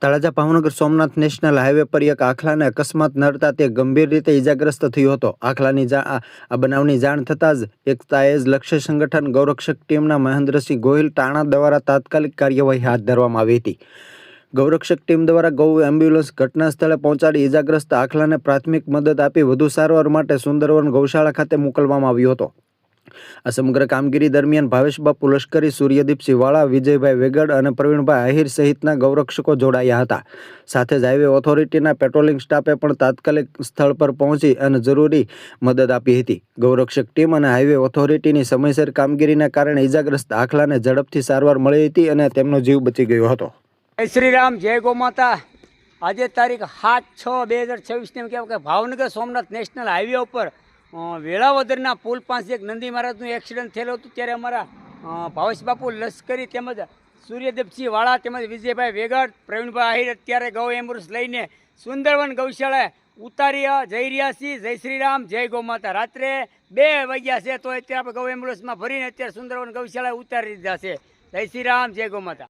Talaja Bhavnagar Somnath national highway પર એક આખલાને અકસ્માત નડતા તે ગંભીર રીતે ઇજાગ્રસ્ત થયો હતો. આખલાની આ બનાવની જાણ થતાં જ એકતાએજ લક્ષ્ય સંગઠન ગૌરક્ષક ટીમના મહેન્દ્રસિંહ ગોહિલ ટાણા દ્વારા તાત્કાલિક કાર્યવાહી હાથ ધરવામાં આવી હતી. ગૌરક્ષક ટીમ દ્વારા ગૌ એમ્બ્યુલન્સ ઘટના સ્થળે પહોંચાડી ઇજાગ્રસ્ત આખલાને પ્રાથમિક મદદ આપી વધુ સારવાર માટે સુંદરવન ગૌશાળા ખાતે મોકલવામાં આવ્યો હતો. આ સમગ્ર કામગીરી દરમિયાન ભાવેશબાપુ લશ્કરી, સૂર્યદીપસિંહ વાળા, વિજયભાઈ વેગડ અને પ્રવીણભાઈ આહિર સહિતના ગૌરક્ષકો જોડાયા હતા. સાથે જ હાઈવે ઓથોરિટીના પેટ્રોલિંગ સ્ટાફે પણ તાત્કાલિક સ્થળ પર પહોંચી અને જરૂરી મદદ આપી હતી. ગૌરક્ષક ટીમ અને હાઈવે ઓથોરિટીની સમયસર કામગીરીના કારણે ઇજાગ્રસ્ત આખલાને ઝડપથી સારવાર મળી હતી અને તેમનો જીવ બચી ગયો હતો. જય શ્રી રામ, જય ગૌ માતા. આજે તારીખ 7/6/2026 કહેવાય કે ભાવનગર સોમનાથ નેશનલ હાઈવે ઉપર વેળાવદરના પુલ પાસે એક નંદી મહારાજનું એક્સિડન્ટ થયેલું હતું. ત્યારે અમારા ભાવેશબાપુ લશ્કરી તેમજ સૂર્યદેવસિંહ વાળા તેમજ વિજયભાઈ વેગડ, પ્રવીણભાઈ આહિર અત્યારે ગૌ એમ્બ્યુલન્સ લઈને સુંદરવન ગૌશાળાએ જઈ રહ્યા છીએ. જય શ્રી રામ, જય ગૌ માતા. રાત્રે 2 વાગ્યા છે તો અત્યારે આપણે ગૌ એમ્બ્યુલન્સમાં ભરીને અત્યારે સુંદરવન ગૌશાળાએ ઉતારી દીધા છે. જય શ્રી રામ, જય ગૌ માતા.